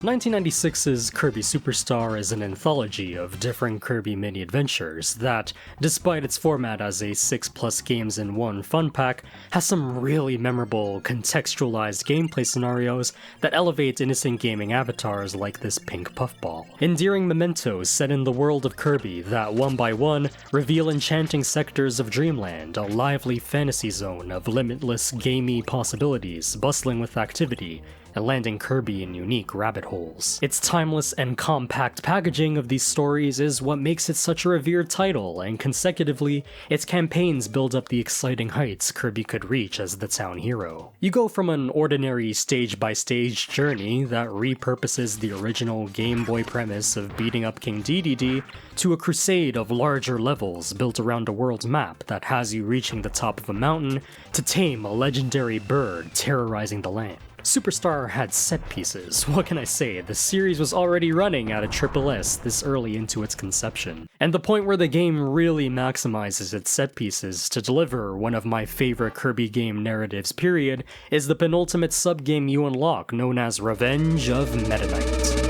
1996's Kirby Super Star is an anthology of different Kirby mini-adventures that, despite its format as a 6+ games in one fun pack, has some really memorable, contextualized gameplay scenarios that elevate innocent gaming avatars like this pink puffball. Endearing mementos set in the world of Kirby that, one by one, reveal enchanting sectors of Dreamland, a lively fantasy zone of limitless gamey possibilities bustling with activity, and landing Kirby in unique rabbit holes. Its timeless and compact packaging of these stories is what makes it such a revered title, and consecutively, its campaigns build up the exciting heights Kirby could reach as the town hero. You go from an ordinary stage-by-stage journey that repurposes the original Game Boy premise of beating up King Dedede to a crusade of larger levels built around a world map that has you reaching the top of a mountain to tame a legendary bird terrorizing the land. Superstar had set pieces. What can I say? The series was already running at a triple S this early into its conception. And the point where the game really maximizes its set pieces to deliver one of my favorite Kirby game narratives period is the penultimate subgame you unlock, known as Revenge of Meta Knight.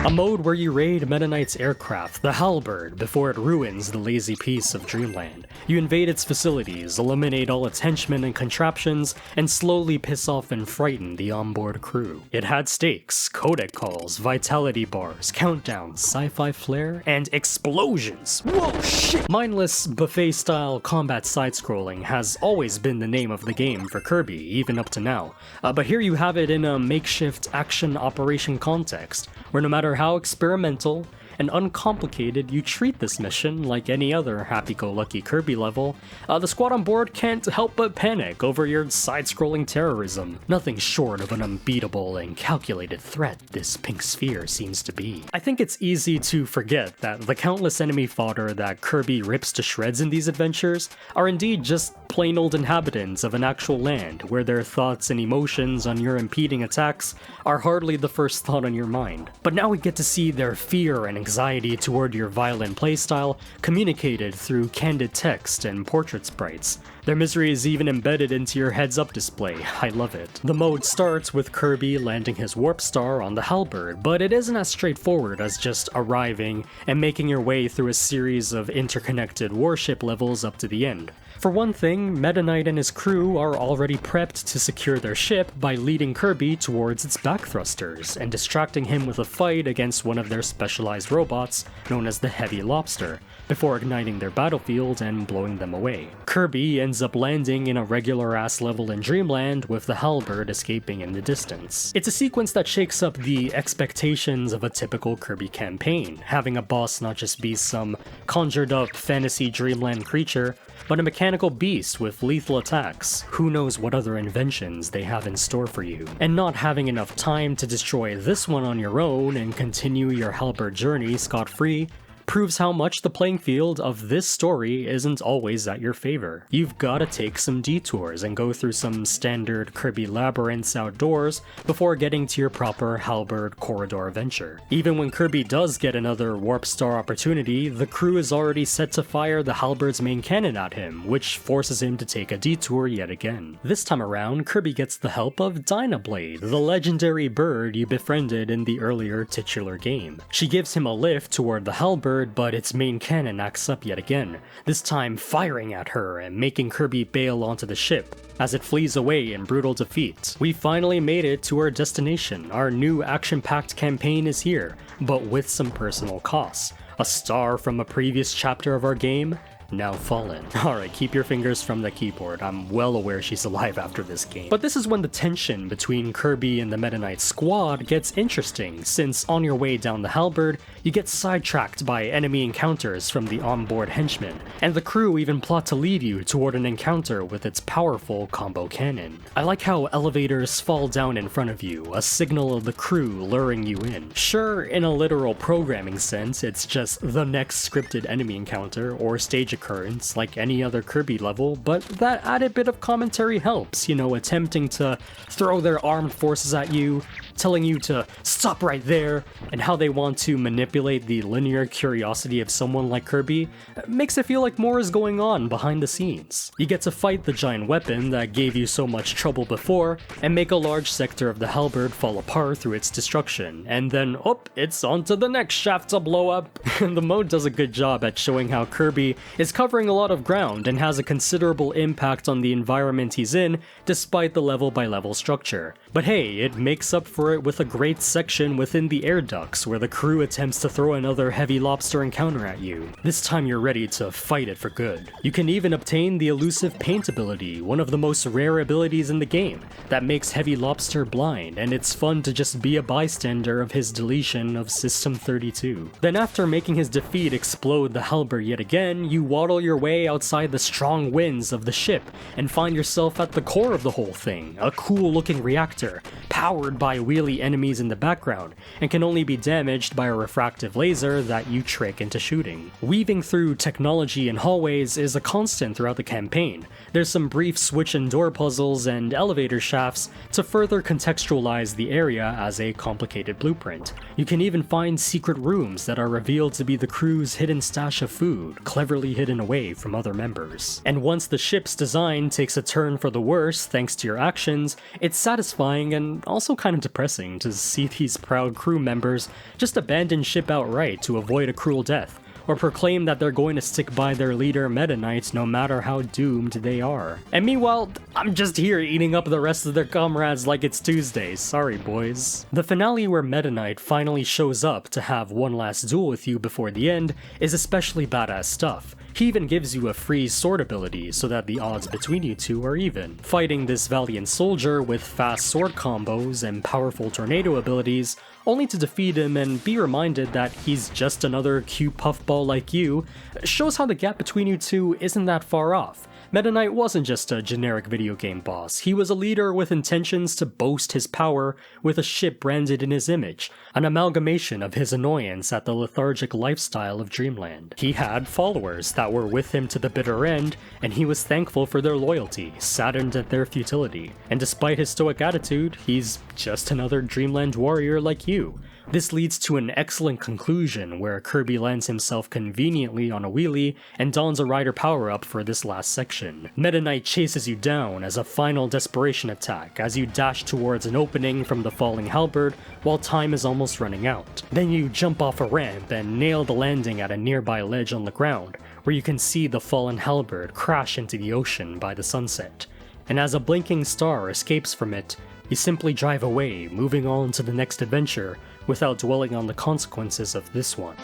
A mode where you raid Meta Knight's aircraft, the Halberd, before it ruins the lazy piece of Dreamland. You invade its facilities, eliminate all its henchmen and contraptions, and slowly piss off and frighten the onboard crew. It had stakes, codec calls, vitality bars, countdowns, sci-fi flair, and explosions. Whoa, shit! Mindless, buffet-style combat side-scrolling has always been the name of the game for Kirby, even up to now. But here you have it in a makeshift action operation context, where no matter how experimental and uncomplicated you treat this mission like any other happy-go-lucky Kirby level, the squad on board can't help but panic over your side-scrolling terrorism. Nothing short of an unbeatable and calculated threat this pink sphere seems to be. I think it's easy to forget that the countless enemy fodder that Kirby rips to shreds in these adventures are indeed just plain old inhabitants of an actual land where their thoughts and emotions on your impeding attacks are hardly the first thought on your mind. But now we get to see their fear and anxiety toward your violent playstyle communicated through candid text and portrait sprites. Their misery is even embedded into your heads-up display. I love it. The mode starts with Kirby landing his warp star on the Halberd, but it isn't as straightforward as just arriving and making your way through a series of interconnected warship levels up to the end. For one thing, Meta Knight and his crew are already prepped to secure their ship by leading Kirby towards its back thrusters and distracting him with a fight against one of their specialized robots, known as the Heavy Lobster, before igniting their battlefield and blowing them away. Kirby ends up landing in a regular-ass level in Dreamland with the Halberd escaping in the distance. It's a sequence that shakes up the expectations of a typical Kirby campaign, having a boss not just be some conjured-up fantasy Dreamland creature, but a mechanical beast with lethal attacks. Who knows what other inventions they have in store for you. And not having enough time to destroy this one on your own and continue your Halberd journey scot-free proves how much the playing field of this story isn't always at your favor. You've gotta take some detours and go through some standard Kirby labyrinths outdoors before getting to your proper Halberd corridor adventure. Even when Kirby does get another Warp Star opportunity, the crew is already set to fire the Halberd's main cannon at him, which forces him to take a detour yet again. This time around, Kirby gets the help of Dynablade, the legendary bird you befriended in the earlier titular game. She gives him a lift toward the Halberd, but its main cannon acts up yet again, this time firing at her and making Kirby bail onto the ship as it flees away in brutal defeat. We finally made it to our destination. Our new action-packed campaign is here, but with some personal costs. A star from a previous chapter of our game, now fallen. Alright, keep your fingers from the keyboard. I'm well aware she's alive after this game. But this is when the tension between Kirby and the Meta Knight squad gets interesting, since on your way down the Halberd, you get sidetracked by enemy encounters from the onboard henchmen, and the crew even plot to lead you toward an encounter with its powerful combo cannon. I like how elevators fall down in front of you, a signal of the crew luring you in. Sure, in a literal programming sense, it's just the next scripted enemy encounter or stage undercurrents like any other Kirby level, but that added bit of commentary helps, attempting to throw their armed forces at you, telling you to stop right there, and how they want to manipulate the linear curiosity of someone like Kirby makes it feel like more is going on behind the scenes. You get to fight the giant weapon that gave you so much trouble before, and make a large sector of the halberd fall apart through its destruction, and then, it's on to the next shaft to blow up. The mode does a good job at showing how Kirby is covering a lot of ground and has a considerable impact on the environment he's in, despite the level-by-level structure. But hey, it makes up for it with a great section within the air ducts where the crew attempts to throw another heavy lobster encounter at you. This time you're ready to fight it for good. You can even obtain the elusive paint ability, one of the most rare abilities in the game, that makes Heavy Lobster blind, and it's fun to just be a bystander of his deletion of System 32. Then after making his defeat explode the halberd yet again, you waddle your way outside the strong winds of the ship and find yourself at the core of the whole thing, a cool looking reactor, powered by wheelie enemies in the background, and can only be damaged by a refractive laser that you trick into shooting. Weaving through technology and hallways is a constant throughout the campaign. There's some brief switch and door puzzles and elevator shafts to further contextualize the area as a complicated blueprint. You can even find secret rooms that are revealed to be the crew's hidden stash of food, cleverly hidden away from other members. And once the ship's design takes a turn for the worse thanks to your actions, it's satisfying and also kind of depressing to see these proud crew members just abandon ship outright to avoid a cruel death, or proclaim that they're going to stick by their leader Meta Knight no matter how doomed they are. And meanwhile, I'm just here eating up the rest of their comrades like it's Tuesday, sorry boys. The finale where Meta Knight finally shows up to have one last duel with you before the end is especially badass stuff. He even gives you a free sword ability so that the odds between you two are even. Fighting this valiant soldier with fast sword combos and powerful tornado abilities, only to defeat him and be reminded that he's just another cute puffball like you, shows how the gap between you two isn't that far off. Meta Knight wasn't just a generic video game boss, he was a leader with intentions to boast his power with a ship branded in his image, an amalgamation of his annoyance at the lethargic lifestyle of Dreamland. He had followers that were with him to the bitter end, and he was thankful for their loyalty, saddened at their futility. And despite his stoic attitude, he's just another Dreamland warrior like you. This leads to an excellent conclusion where Kirby lands himself conveniently on a wheelie and dons a rider power-up for this last section. Meta Knight chases you down as a final desperation attack as you dash towards an opening from the falling halberd while time is almost running out. Then you jump off a ramp and nail the landing at a nearby ledge on the ground, where you can see the fallen halberd crash into the ocean by the sunset. And as a blinking star escapes from it, you simply drive away, moving on to the next adventure, without dwelling on the consequences of this one.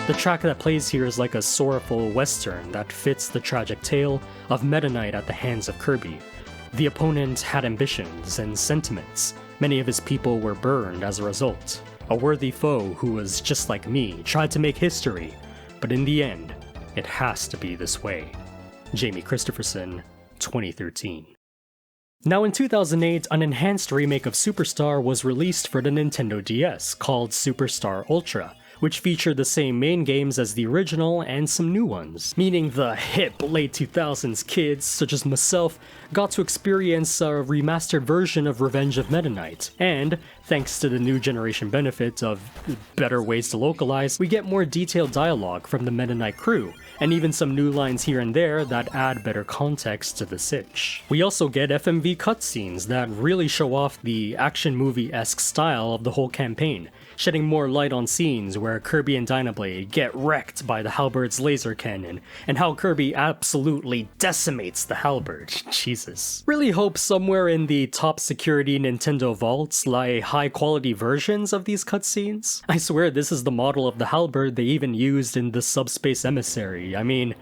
The track that plays here is like a sorrowful western that fits the tragic tale of Meta Knight at the hands of Kirby. The opponent had ambitions and sentiments. Many of his people were burned as a result. A worthy foe who was just like me tried to make history, but in the end, it has to be this way. Jamie Christopherson, 2013. Now in 2008, an enhanced remake of Superstar was released for the Nintendo DS called Super Star Ultra, which featured the same main games as the original and some new ones, meaning the hip late 2000s kids, such as myself, got to experience a remastered version of Revenge of Meta Knight, and, thanks to the new generation benefit of better ways to localize, we get more detailed dialogue from the Meta Knight crew, and even some new lines here and there that add better context to the sitch. We also get FMV cutscenes that really show off the action movie-esque style of the whole campaign, shedding more light on scenes where Kirby and Dynablade get wrecked by the halberd's laser cannon, and how Kirby absolutely decimates the halberd. Jesus. Really hope somewhere in the top security Nintendo vaults lie high quality versions of these cutscenes. I swear this is the model of the halberd they even used in the Subspace Emissary. I mean,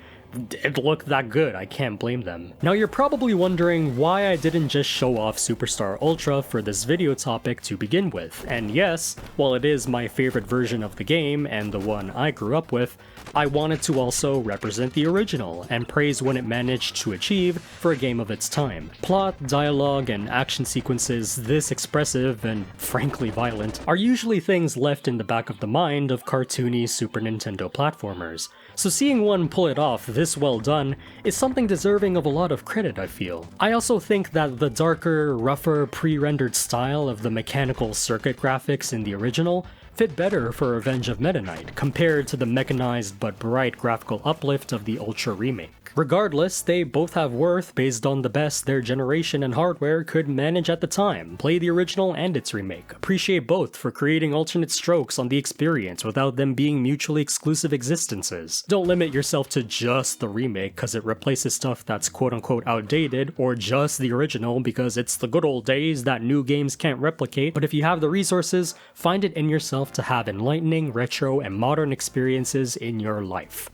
it looked that good, I can't blame them. Now you're probably wondering why I didn't just show off Superstar Ultra for this video topic to begin with, and yes, while it is my favorite version of the game and the one I grew up with, I wanted to also represent the original and praise what it managed to achieve for a game of its time. Plot, dialogue, and action sequences this expressive and frankly violent are usually things left in the back of the mind of cartoony Super Nintendo platformers, so seeing one pull it off this well done is something deserving of a lot of credit, I feel. I also think that the darker, rougher, pre-rendered style of the mechanical circuit graphics in the original fit better for Revenge of Meta Knight compared to the mechanized but bright graphical uplift of the Ultra remake. Regardless, they both have worth based on the best their generation and hardware could manage at the time. Play the original and its remake. Appreciate both for creating alternate strokes on the experience without them being mutually exclusive existences. Don't limit yourself to just the remake because it replaces stuff that's quote-unquote outdated, or just the original because it's the good old days that new games can't replicate, but if you have the resources, find it in yourself to have enlightening, retro, and modern experiences in your life.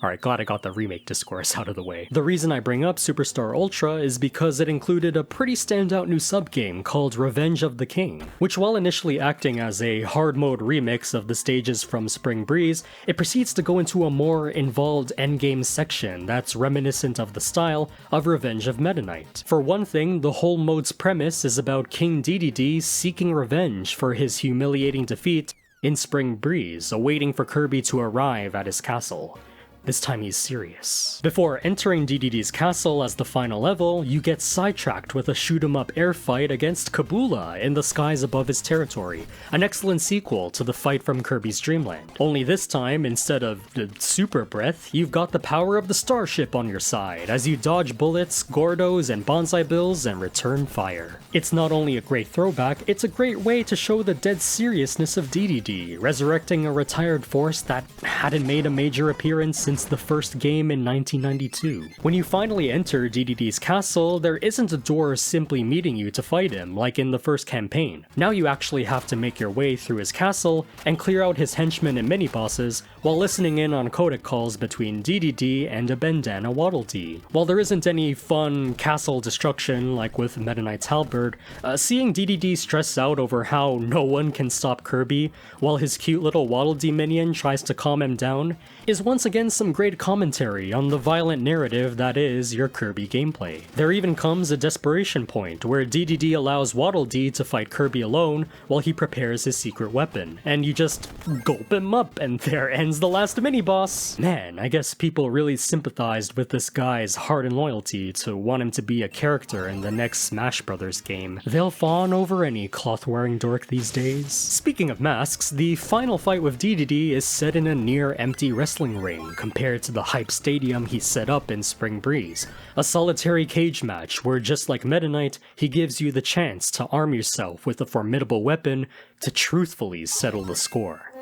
Alright, glad I got the remake discourse out of the way. The reason I bring up Superstar Ultra is because it included a pretty standout new subgame called Revenge of the King, which while initially acting as a hard mode remix of the stages from Spring Breeze, it proceeds to go into a more involved endgame section that's reminiscent of the style of Revenge of Meta Knight. For one thing, the whole mode's premise is about King Dedede seeking revenge for his humiliating defeat in Spring Breeze, awaiting for Kirby to arrive at his castle. This time he's serious. Before entering Dedede's castle as the final level, you get sidetracked with a shoot-'em-up air fight against Kabula in the skies above his territory, an excellent sequel to the fight from Kirby's Dream Land. Only this time, instead of the super breath, you've got the power of the starship on your side as you dodge bullets, Gordos, and bonsai bills and return fire. It's not only a great throwback, it's a great way to show the dead seriousness of Dedede, resurrecting a retired force that hadn't made a major appearance since the first game in 1992. When you finally enter Dedede's castle, there isn't a door simply meeting you to fight him like in the first campaign. Now you actually have to make your way through his castle and clear out his henchmen and mini-bosses while listening in on codec calls between Dedede and a bandana Waddle Dee. While there isn't any fun castle destruction like with Meta Knight's Halberd, seeing Dedede stress out over how no one can stop Kirby while his cute little Waddle Dee minion tries to calm him down is once again some great commentary on the violent narrative that is your Kirby gameplay. There even comes a desperation point where Dedede allows Waddle Dee to fight Kirby alone while he prepares his secret weapon, and you just gulp him up and there ends the last mini-boss. Man, I guess people really sympathized with this guy's heart and loyalty to want him to be a character in the next Smash Bros. Game. They'll fawn over any cloth-wearing dork these days. Speaking of masks, the final fight with Dedede is set in a near-empty wrestling ring compared to the hype stadium he set up in Spring Breeze. A solitary cage match where, just like Meta Knight, he gives you the chance to arm yourself with a formidable weapon to truthfully settle the score.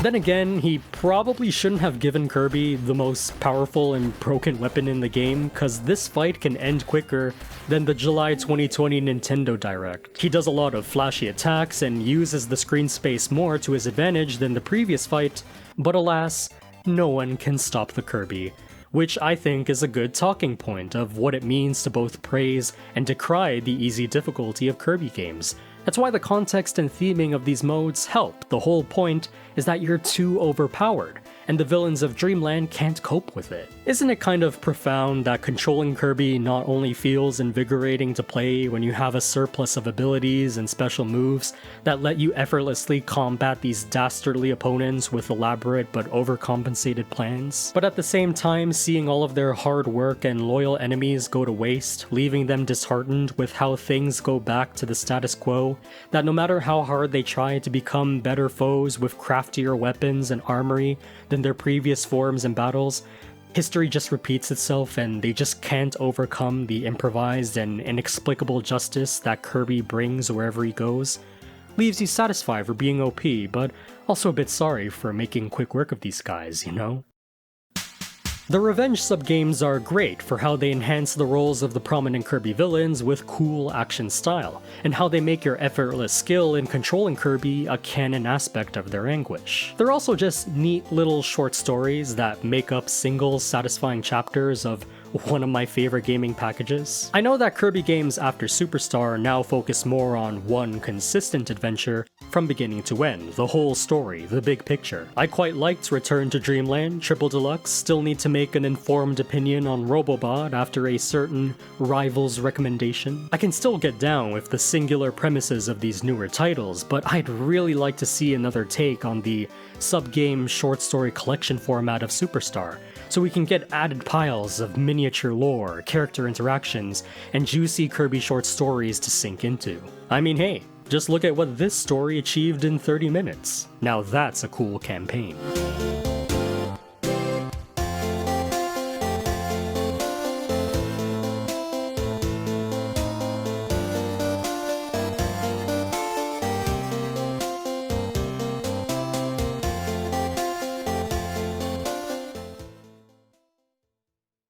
Then again, he probably shouldn't have given Kirby the most powerful and broken weapon in the game, cause this fight can end quicker than the July 2020 Nintendo Direct. He does a lot of flashy attacks and uses the screen space more to his advantage than the previous fight, but alas, no one can stop the Kirby, which I think is a good talking point of what it means to both praise and decry the easy difficulty of Kirby games. That's why the context and theming of these modes help. The whole point is that you're too overpowered, and the villains of Dreamland can't cope with it. Isn't it kind of profound that controlling Kirby not only feels invigorating to play when you have a surplus of abilities and special moves that let you effortlessly combat these dastardly opponents with elaborate but overcompensated plans, but at the same time seeing all of their hard work and loyal enemies go to waste, leaving them disheartened with how things go back to the status quo, that no matter how hard they try to become better foes with craftier weapons and armory than their previous forms and battles, history just repeats itself and they just can't overcome the improvised and inexplicable justice that Kirby brings wherever he goes. Leaves you satisfied for being OP, but also a bit sorry for making quick work of these guys, you know? The revenge subgames are great for how they enhance the roles of the prominent Kirby villains with cool action style, and how they make your effortless skill in controlling Kirby a canon aspect of their anguish. They're also just neat little short stories that make up single satisfying chapters of one of my favorite gaming packages. I know that Kirby games after Superstar now focus more on one consistent adventure from beginning to end, the whole story, the big picture. I quite liked Return to Dreamland, Triple Deluxe, still need to make an informed opinion on Robobot after a certain rival's recommendation. I can still get down with the singular premises of these newer titles, but I'd really like to see another take on the subgame short story collection format of Superstar, so we can get added piles of miniature lore, character interactions, and juicy Kirby short stories to sink into. I mean, hey, just look at what this story achieved in 30 minutes. Now that's a cool campaign.